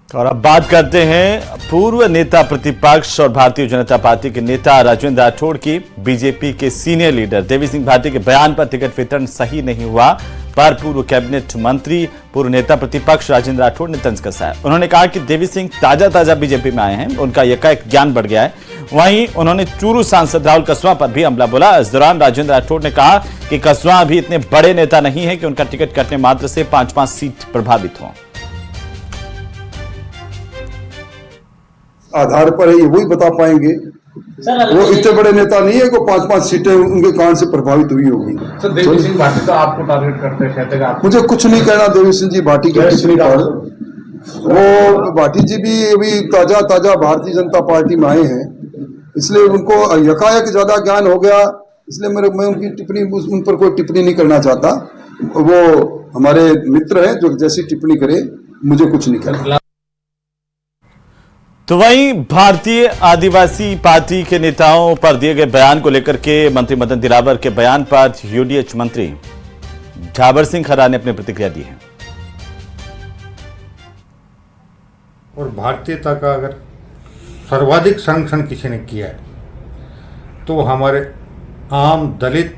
और अब बात करते हैं पूर्व नेता प्रतिपक्ष और भारतीय जनता पार्टी के नेता राजेंद्र राठौड़ की। बीजेपी के सीनियर लीडर देवी सिंह भाटी के बयान पर टिकट वितरण सही नहीं हुआ पर पूर्व कैबिनेट मंत्री पूर्व नेता प्रतिपक्ष राजेंद्र राठौड़ ने तंज कसा है। उन्होंने कहा कि देवी सिंह ताजा बीजेपी में आए हैं, उनका एकाएक ज्ञान बढ़ गया है। वहीं उन्होंने चूरू सांसद राहुल कसवां पर भी हमला बोला। इस दौरान राजेंद्र राठौड़ ने कहा कि कसवां अभी इतने बड़े नेता नहीं है कि उनका टिकट कटने मात्र से 5-5 सीट प्रभावित हों। आधार पर है, ये वही बता पाएंगे। वो इतने बड़े नेता नहीं है को 5-5 सीटें उनके कारण से प्रभावित हुई होगी। सर देवी सिंह भाटी तो आपको टारगेट करते हैं, कहते हैं आप। मुझे कुछ नहीं कहना देवी सिंह जी भाटी की टिप्पणी पर। वो भाटी जी भी अभी ताजा भारतीय जनता पार्टी में आए हैं, इसलिए उनको यकायक ज्यादा ज्ञान हो गया, इसलिए मैं उनकी टिप्पणी उन पर कोई टिप्पणी नहीं करना चाहता। वो हमारे मित्र हैं, जो जैसी टिप्पणी करे, मुझे कुछ नहीं कहना। तो वहीं भारतीय आदिवासी पार्टी के नेताओं पर दिए गए बयान को लेकर के मंत्री मदन दिलावर के बयान पर यूडीएच मंत्री झाबर सिंह खरा ने अपनी प्रतिक्रिया दी है। और भारतीयता का अगर सर्वाधिक संरक्षण किसी ने किया है तो हमारे आम दलित,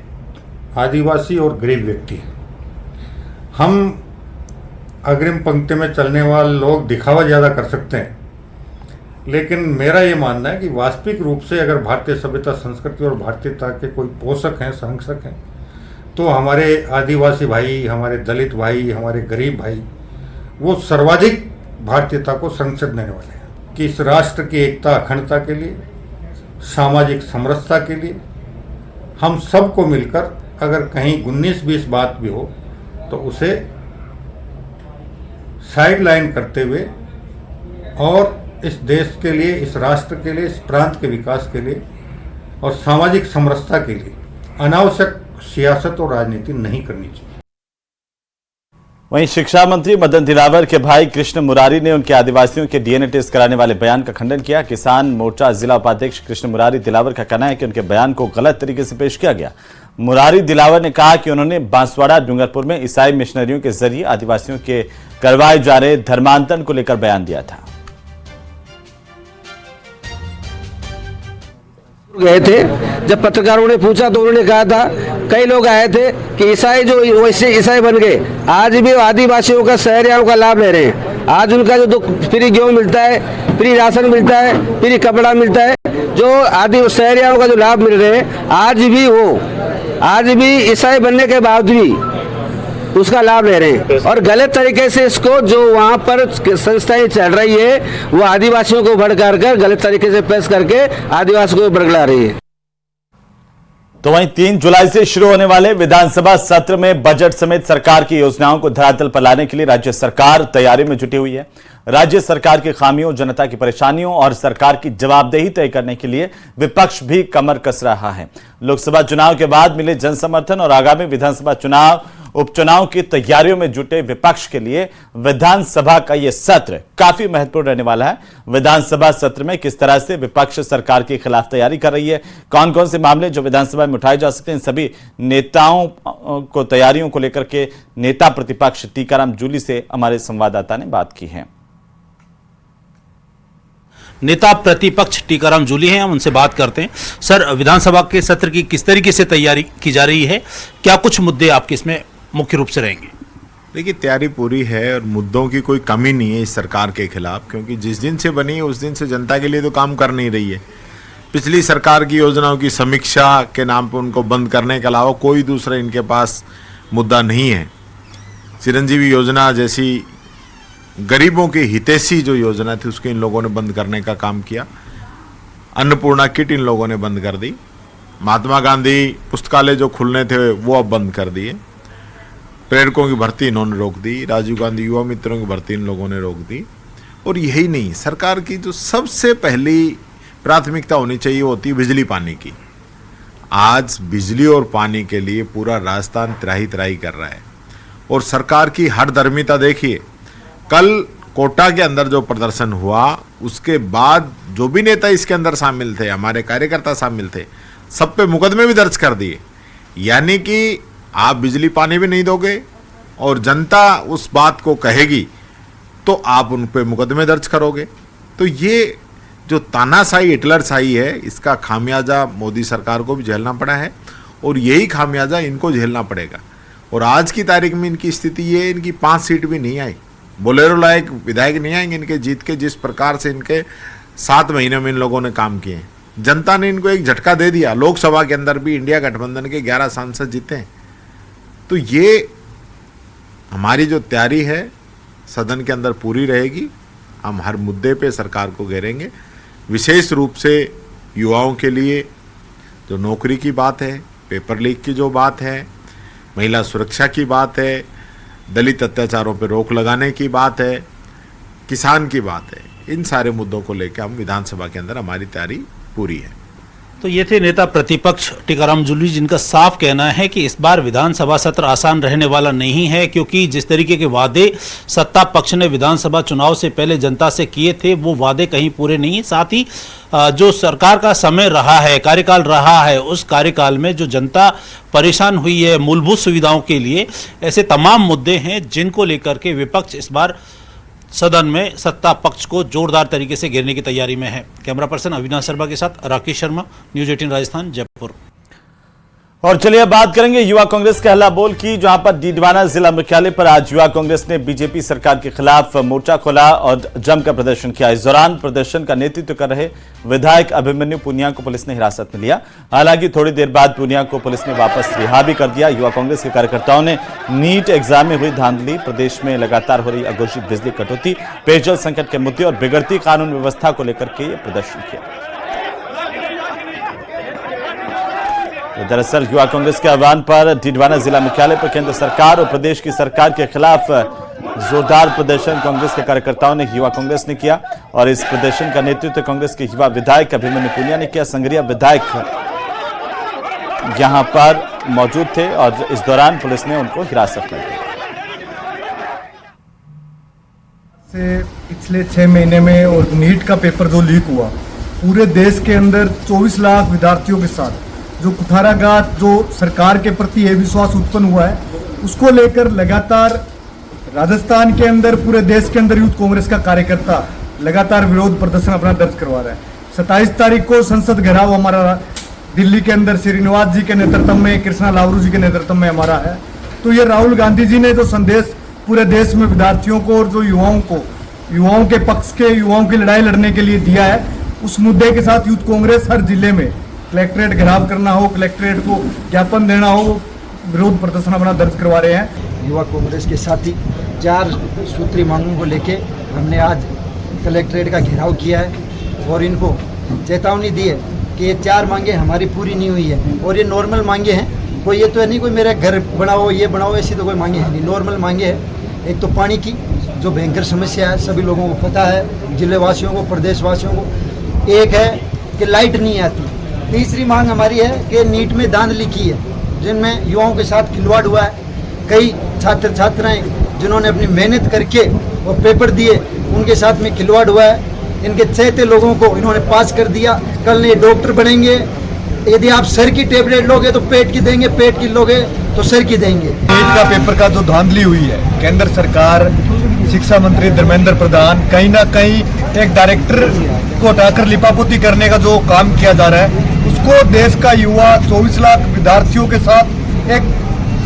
आदिवासी और गरीब व्यक्ति हैं। हम अग्रिम पंक्ति में चलने वाले लोग दिखावा ज़्यादा कर सकते हैं, लेकिन मेरा ये मानना है कि वास्तविक रूप से अगर भारतीय सभ्यता, संस्कृति और भारतीयता के कोई पोषक हैं, संरक्षक हैं, तो हमारे आदिवासी भाई, हमारे दलित भाई, हमारे गरीब भाई, वो सर्वाधिक भारतीयता को संरक्षण देने वाले हैं कि इस राष्ट्र की एकता, अखंडता के लिए, सामाजिक समरसता के लिए हम सबको मिलकर अगर कहीं 19-20 बात भी हो तो उसे साइडलाइन करते हुए और इस देश के लिए, इस राष्ट्र के लिए, इस प्रांत के विकास के लिए और सामाजिक समरसता के लिए अनावश्यक सियासत और राजनीति नहीं करनी चाहिए। वहीं शिक्षा मंत्री मदन दिलावर के भाई कृष्ण मुरारी ने उनके आदिवासियों के डीएनए टेस्ट कराने वाले बयान का खंडन किया। किसान मोर्चा जिला उपाध्यक्ष कृष्ण मुरारी दिलावर का कहना है कि उनके बयान को गलत तरीके से पेश किया गया। मुरारी दिलावर ने कहा कि उन्होंने बांसवाड़ा डूंगरपुर में ईसाई मिशनरियों के जरिए आदिवासियों के करवाए जा रहे धर्मांतरण को लेकर बयान दिया था। गए थे, जब पत्रकारों ने पूछा तो उन्होंने कहा था, कई लोग आए थे कि ईसाई जो वैसे ईसाई बन गए, आज भी आदिवासियों का, शहरियों का लाभ ले रहे हैं। आज उनका जो फ्री गेहूं मिलता है, फ्री राशन मिलता है, फ्री कपड़ा मिलता है, जो आदि शहरियों का जो लाभ मिल रहे हैं, आज भी ईसाई बनने के बाद भी उसका लाभ ले रहे हैं। और गलत तरीके से इसको जो वहाँ पर संस्थाएं चल रही है, वो आदिवासियों को भड़का कर गलत तरीके से पेश करके आदिवासियों को भड़का रही है। तो वहीं 3 जुलाई से शुरू होने वाले विधानसभा सत्र में बजट समेत सरकार की योजनाओं को धरातल पर लाने के लिए राज्य सरकार तैयारी में जुटी हुई है। राज्य सरकार की खामियों, जनता की परेशानियों और सरकार की जवाबदेही तय करने के लिए विपक्ष भी कमर कस रहा है। लोकसभा चुनाव के बाद मिले जन समर्थन और आगामी विधानसभा चुनाव, उपचुनाव की तैयारियों में जुटे विपक्ष के लिए विधानसभा का यह सत्र काफी महत्वपूर्ण रहने वाला है। विधानसभा सत्र में किस तरह से विपक्ष सरकार के खिलाफ तैयारी कर रही है, कौन कौन से मामले जो विधानसभा में उठाए जा सकते हैं, इन सभी नेताओं को तैयारियों को लेकर के नेता प्रतिपक्ष टीकाराम जूली से हमारे संवाददाता ने बात की है। नेता प्रतिपक्ष टीकाराम जूली हैं, हम उनसे बात करते हैं। सर, विधानसभा के सत्र की किस तरीके से तैयारी की जा रही है, क्या कुछ मुद्दे आपके इसमें मुख्य रूप से रहेंगे? देखिए, तैयारी पूरी है और मुद्दों की कोई कमी नहीं है इस सरकार के खिलाफ, क्योंकि जिस दिन से बनी है उस दिन से जनता के लिए तो काम कर नहीं रही है। पिछली सरकार की योजनाओं की समीक्षा के नाम पर उनको बंद करने के अलावा कोई दूसरा इनके पास मुद्दा नहीं है। चिरंजीवी योजना जैसी गरीबों की हितैषी जो योजना थी उसको इन लोगों ने बंद करने का काम किया। अन्नपूर्णा किट इन लोगों ने बंद कर दी। महात्मा गांधी पुस्तकालय जो खुलने थे वो अब बंद कर दिए। प्रेरकों की भर्ती इन्होंने रोक दी। राजीव गांधी युवा मित्रों की भर्ती इन लोगों ने रोक दी। और यही नहीं, सरकार की जो सबसे पहली प्राथमिकता होनी चाहिए वो होती है बिजली पानी की। आज बिजली और पानी के लिए पूरा राजस्थान त्राही त्राही कर रहा है और सरकार की हठधर्मिता देखिए। कल कोटा के अंदर जो प्रदर्शन हुआ उसके बाद जो भी नेता इसके अंदर शामिल थे, हमारे कार्यकर्ता शामिल थे, सब पे मुकदमे भी दर्ज कर दिए। यानी कि आप बिजली पानी भी नहीं दोगे और जनता उस बात को कहेगी तो आप उन पे मुकदमे दर्ज करोगे। तो ये जो तानाशाही हिटलरशाही है, इसका खामियाजा मोदी सरकार को भी झेलना पड़ा है और यही खामियाजा इनको झेलना पड़ेगा। और आज की तारीख में इनकी स्थिति ये, इनकी 5 सीट भी नहीं आई, बोलेरो लायक विधायक नहीं आएंगे इनके जीत के। जिस प्रकार से इनके 7 महीने में इन लोगों ने काम किए हैं, जनता ने इनको एक झटका दे दिया। लोकसभा के अंदर भी इंडिया गठबंधन के 11 सांसद जीते हैं। तो ये हमारी जो तैयारी है सदन के अंदर पूरी रहेगी। हम हर मुद्दे पे सरकार को घेरेंगे, विशेष रूप से युवाओं के लिए जो नौकरी की बात है, पेपर लीक की जो बात है, महिला सुरक्षा की बात है, दलित अत्याचारों पर रोक लगाने की बात है, किसान की बात है, इन सारे मुद्दों को लेकर हम विधानसभा के अंदर हमारी तैयारी पूरी है। तो ये थे नेता प्रतिपक्ष टीकाराम जूली, जिनका साफ कहना है कि इस बार विधानसभा सत्र आसान रहने वाला नहीं है, क्योंकि जिस तरीके के वादे सत्ता पक्ष ने विधानसभा चुनाव से पहले जनता से किए थे वो वादे कहीं पूरे नहीं है। साथ ही जो सरकार का समय रहा है, कार्यकाल रहा है, उस कार्यकाल में जो जनता परेशान हुई है मूलभूत सुविधाओं के लिए, ऐसे तमाम मुद्दे हैं जिनको लेकर के विपक्ष इस बार सदन में सत्ता पक्ष को जोरदार तरीके से घेरने की तैयारी में है। कैमरा पर्सन अविनाश शर्मा के साथ राकेश शर्मा, न्यूज़ 18 राजस्थान, जयपुर। और चलिए अब बात करेंगे युवा कांग्रेस के हल्ला बोल की, जहां पर डीडवाना जिला मुख्यालय पर आज युवा कांग्रेस ने बीजेपी सरकार के खिलाफ मोर्चा खोला और जमकर प्रदर्शन किया। इस दौरान प्रदर्शन का नेतृत्व कर रहे विधायक अभिमन्यु पुनिया को पुलिस ने हिरासत में लिया। हालांकि थोड़ी देर बाद पुनिया को पुलिस ने वापस रिहा भी कर दिया। युवा कांग्रेस के कार्यकर्ताओं ने नीट एग्जाम में हुई धांधली, प्रदेश में लगातार हो रही अघोषित बिजली कटौती, पेयजल संकट के मुद्दे और बिगड़ती कानून व्यवस्था को लेकर के ये प्रदर्शन किया। दरअसल युवा कांग्रेस के आह्वान पर डीडवाना जिला मुख्यालय पर केंद्र सरकार और प्रदेश की सरकार के खिलाफ जोरदार प्रदर्शन कांग्रेस के कार्यकर्ताओं ने, युवा कांग्रेस ने किया। और इस प्रदर्शन का नेतृत्व कांग्रेस के युवा विधायक अभिमन्यु पुनिया ने किया। संग्रिया विधायक यहां पर मौजूद थे और इस दौरान पुलिस ने उनको हिरासत में लिया। पिछले 6 महीने में और नीट का पेपर जो लीक हुआ, पूरे देश के अंदर 24 लाख विद्यार्थियों के साथ जो कुठाराघात, जो सरकार के प्रति ये विश्वास उत्पन्न हुआ है, उसको लेकर लगातार राजस्थान के अंदर, पूरे देश के अंदर यूथ कांग्रेस का कार्यकर्ता लगातार विरोध प्रदर्शन अपना दर्ज करवा रहा है। 27 तारीख को संसद घेराव हमारा दिल्ली के अंदर श्रीनिवास जी के नेतृत्व में, कृष्णा लावरू जी के नेतृत्व में हमारा है। तो ये राहुल गांधी जी ने जो संदेश पूरे देश में विद्यार्थियों को और जो युवाओं के पक्ष के, युवाओं की लड़ाई लड़ने के लिए दिया है, उस मुद्दे के साथ यूथ कांग्रेस हर जिले में कलेक्ट्रेट घेराव करना हो, कलेक्ट्रेट को ज्ञापन देना हो, विरोध प्रदर्शन अपना दर्ज करवा रहे हैं। युवा कांग्रेस के साथी 4 सूत्री मांगों को लेके हमने आज कलेक्ट्रेट का घेराव किया है और इनको चेतावनी दी है कि ये 4 मांगे हमारी पूरी नहीं हुई है। और ये नॉर्मल मांगे हैं, कोई ये तो है नहीं कोई मेरा घर बनाओ, ये बनाओ, ऐसी तो कोई मांगे है नहीं, नॉर्मल मांगे है। एक तो पानी की जो भयंकर समस्या है, सभी लोगों को पता है, जिले वासियों को, प्रदेश वासियों को। एक है कि लाइट नहीं आती। तीसरी मांग हमारी है कि नीट में धांधली की है, जिनमें युवाओं के साथ खिलवाड़ हुआ है। कई छात्र छात्राएं जिन्होंने अपनी मेहनत करके और पेपर दिए, उनके साथ में खिलवाड़ हुआ है। इनके चहेते लोगों को इन्होंने पास कर दिया। कल ये डॉक्टर बनेंगे। यदि आप सर की टेबलेट लोगे तो पेट की देंगे, पेट की लोगे तो सर की देंगे। नीट का पेपर का जो धांधली हुई है, केंद्र सरकार, शिक्षा मंत्री धर्मेंद्र प्रधान कहीं ना कहीं एक डायरेक्टर को हटाकर लिपापोती करने का जो काम किया जा रहा है, उसको देश का युवा 24 लाख विद्यार्थियों के साथ एक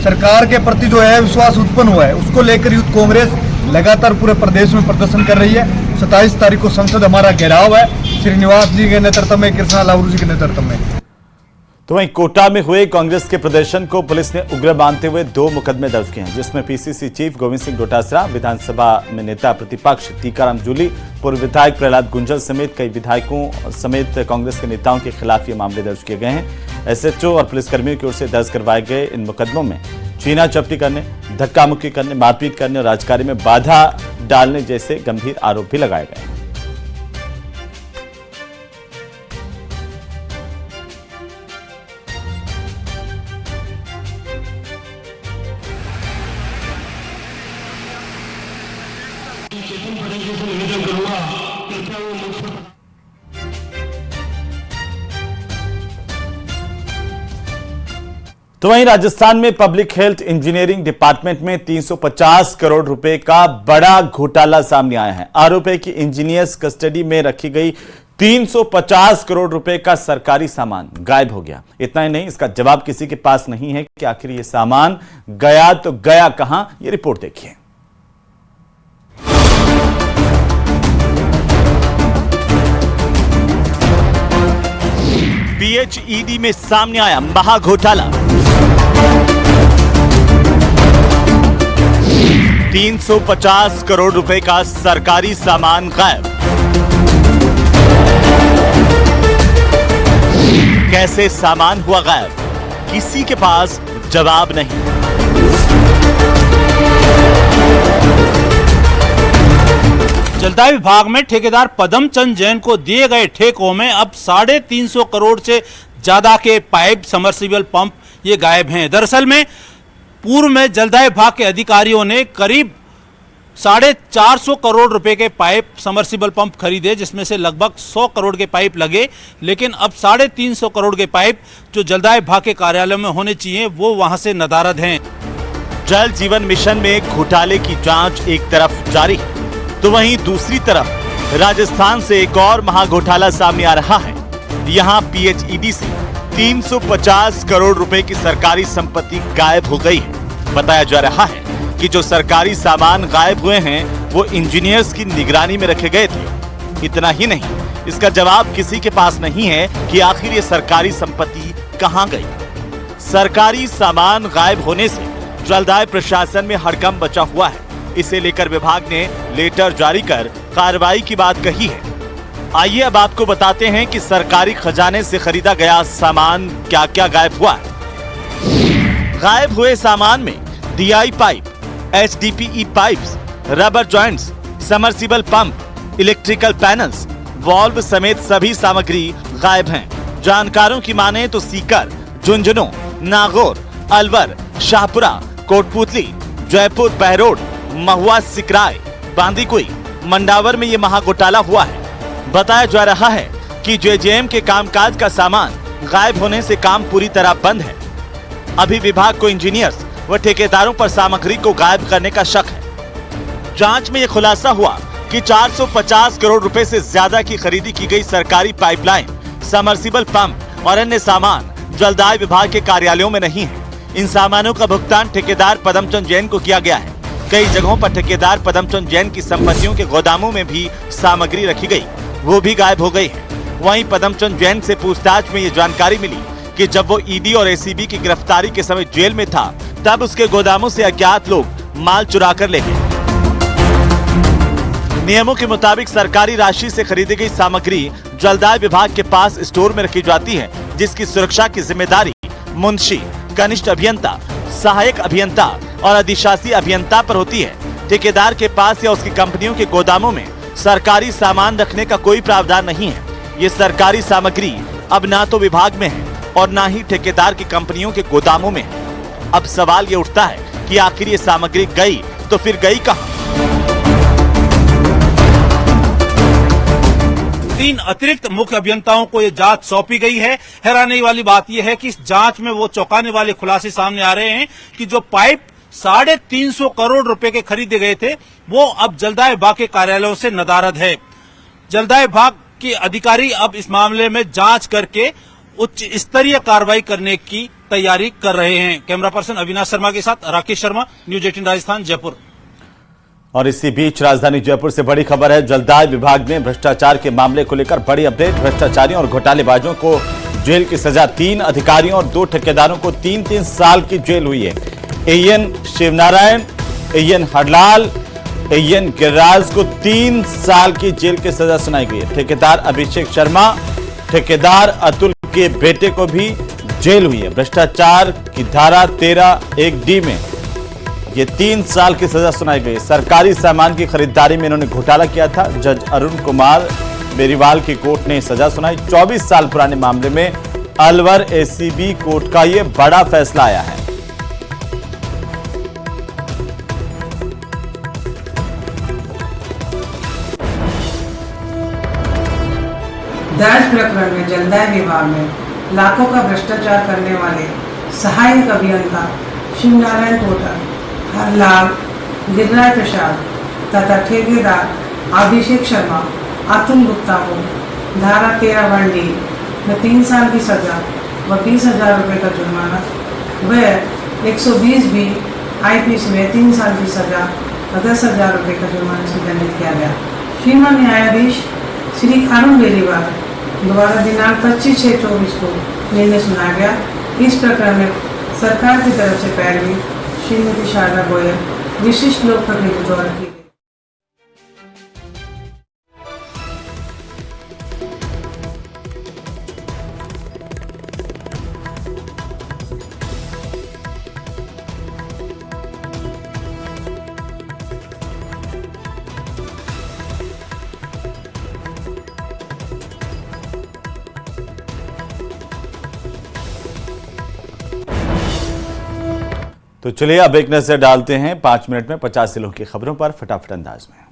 सरकार के प्रति जो है विश्वास उत्पन्न हुआ है, उसको लेकर यूथ कांग्रेस लगातार पूरे प्रदेश में प्रदर्शन कर रही है। 27 तारीख को संसद हमारा घेराव है, श्रीनिवास जी के नेतृत्व में, कृष्णा लावरू जी के नेतृत्व में। तो वहीं कोटा में हुए कांग्रेस के प्रदर्शन को पुलिस ने उग्र मानते हुए 2 मुकदमे दर्ज किए हैं, जिसमें पीसीसी चीफ गोविंद सिंह डोटासरा, विधानसभा में नेता प्रतिपक्ष टीकाराम जूली, पूर्व विधायक प्रहलाद गुंजल समेत कई विधायकों समेत कांग्रेस के नेताओं के खिलाफ ये मामले दर्ज किए गए हैं। एसएचओ और पुलिसकर्मियों की ओर से दर्ज करवाए गए इन मुकदमों में छीना चपटी करने, धक्का मुक्की करने, मारपीट करने और राजकार्य में बाधा डालने जैसे गंभीर आरोप भी लगाए गए हैं। तो वहीं राजस्थान में पब्लिक हेल्थ इंजीनियरिंग डिपार्टमेंट में 350 करोड़ रुपए का बड़ा घोटाला सामने आया है। आरोप है कि इंजीनियर्स कस्टडी में रखी गई 350 करोड़ रुपए का सरकारी सामान गायब हो गया। इतना ही नहीं, इसका जवाब किसी के पास नहीं है कि आखिर ये सामान गया तो गया कहां। ये रिपोर्ट देखिए। PHED में सामने आया महाघोटाला। 350 करोड़ रुपए का सरकारी सामान गायब। कैसे सामान हुआ गायब, किसी के पास जवाब नहीं। जलदाय विभाग में ठेकेदार पदमचंद जैन को दिए गए ठेकों में अब 350 करोड़ से ज्यादा के पाइप, समरसीबल पंप ये गायब हैं। दरअसल में पूर्व में जलदाय विभाग के अधिकारियों ने करीब 450 करोड़ रुपए के पाइप, समरसीबल पंप खरीदे, जिसमें से लगभग 100 करोड़ के पाइप लगे। लेकिन अब 350 करोड़ के पाइप जो जलदाय विभाग के कार्यालय में होने चाहिए वो वहां से नदारद हैं। जल जीवन मिशन में घोटाले की जांच एक तरफ जारी है, तो वहीं दूसरी तरफ राजस्थान से एक और महाघोटाला सामने आ रहा है। यहां PHED से 350 करोड़ रुपए की सरकारी संपत्ति गायब हो गई है। बताया जा रहा है कि जो सरकारी सामान गायब हुए हैं वो इंजीनियर्स की निगरानी में रखे गए थे। इतना ही नहीं, इसका जवाब किसी के पास नहीं है कि आखिर ये सरकारी संपत्ति कहां गई। सरकारी सामान गायब होने से जलदाय प्रशासन में हड़कंप बचा हुआ है। इसे लेकर विभाग ने लेटर जारी कर कार्रवाई की बात कही है। आइए अब आपको बताते हैं कि सरकारी खजाने से खरीदा गया सामान क्या क्या गायब हुआ है। गायब हुए सामान में DI pipe, HDPE pipes, rubber joints, submersible pump, electrical panels, valve समेत सभी सामग्री गायब हैं। जानकारों की माने तो सीकर, झुंझुनू, नागौर, अलवर, शाहपुरा, कोटपुतली, जयपुर, बहरोड, महुआ, सिकराय, बांदीकुई, मंडावर में ये महाघोटाला हुआ है। बताया जा रहा है कि JJM के कामकाज का सामान गायब होने से काम पूरी तरह बंद है। अभी विभाग को इंजीनियर्स व ठेकेदारों पर सामग्री को गायब करने का शक है। जांच में यह खुलासा हुआ कि 450 करोड़ रुपए से ज्यादा की खरीदी की गई सरकारी पाइपलाइन, समरसीबल पंप और अन्य सामान जलदाय विभाग के कार्यालयों में नहीं है। इन सामानों का भुगतान ठेकेदार पदमचंद जैन को किया गया है। कई जगहों पर ठेकेदार पदमचंद जैन की संपत्तियों के गोदामों में भी सामग्री रखी गई, वो भी गायब हो गई है। वहीं पदमचंद जैन से पूछताछ में ये जानकारी मिली कि जब वो ED और ACB की गिरफ्तारी के समय जेल में था, तब उसके गोदामों से अज्ञात लोग माल चुरा कर ले गए। नियमों के मुताबिक सरकारी राशि से खरीदी गई सामग्री जलदाय विभाग के पास स्टोर में रखी जाती है, जिसकी सुरक्षा की जिम्मेदारी मुंशी, कनिष्ठ अभियंता, सहायक अभियंता और अधिशासी अभियंता पर होती है। ठेकेदार के पास या उसकी कंपनियों के गोदामों में सरकारी सामान रखने का कोई प्रावधान नहीं है। ये सरकारी सामग्री अब ना तो विभाग में है और ना ही ठेकेदार की कंपनियों के गोदामों में है। अब सवाल ये उठता है कि आखिर ये सामग्री गई तो फिर गई कहां? 3 अतिरिक्त मुख्य अभियंताओं को ये जांच सौंपी गई है। हैरानी वाली बात यह है कि इस जांच में वो चौंकाने वाले खुलासे सामने आ रहे हैं कि जो पाइप 350 करोड़ रुपए के खरीदे गए थे वो अब जलदाय विभाग के कार्यालयों से नदारद है। जलदाय विभाग के अधिकारी अब इस मामले में जांच करके उच्च स्तरीय कार्रवाई करने की तैयारी कर रहे हैं। कैमरा पर्सन अविनाश शर्मा के साथ राकेश शर्मा, न्यूज 18 राजस्थान, जयपुर। और इसी बीच राजधानी जयपुर से बड़ी खबर है। जलदाय विभाग में भ्रष्टाचार के मामले को लेकर बड़ी अपडेट। भ्रष्टाचारियों और घोटालेबाजों को जेल की सजा। 3 अधिकारियों और 2 ठेकेदारों को 3-3 साल की जेल हुई है। AN Shivnarayan, AN Harlal, AN Giriraj को 3 साल की जेल की सजा सुनाई गई है। ठेकेदार अभिषेक शर्मा, ठेकेदार अतुल के बेटे को भी जेल हुई है। भ्रष्टाचार की धारा 13(1)D में ये 3 साल की सजा सुनाई गई। सरकारी सामान की खरीदारी में इन्होंने घोटाला किया था। जज अरुण कुमार बेरीवाल की कोर्ट ने सजा सुनाई। 24 साल पुराने मामले में अलवर ACB कोर्ट का ये बड़ा फैसला आया है। दर्ज प्रकरण में जलदाय विभाग में लाखों का भ्रष्टाचार करने वाले सहायक अभियंता शिवनारायण पोटर, हरलाल, गिरिराज प्रसाद तथा ठेकेदार अभिषेक शर्मा, अतुल गुप्ता को धारा 13(1) में 3 साल की सजा व 20,000 रुपये का जुर्माना व 120(b) IPC में 3 साल की सजा व 10,000 रुपये का जुर्माना से दंडित किया गया। श्रीमान न्यायाधीश श्री खानू बेरीवाल द्वारा दिनांक 25/6/24 को निर्णय सुनाया गया। इस प्रकरण में सरकार की तरफ से पैरवी श्रीमती शारदा गोयल विशिष्ट लोक प्रतिनिधि द्वारा की गई। तो चलिए अब एक नजर डालते हैं 5 मिनट में 50 जिलों की खबरों पर फटाफट अंदाज में।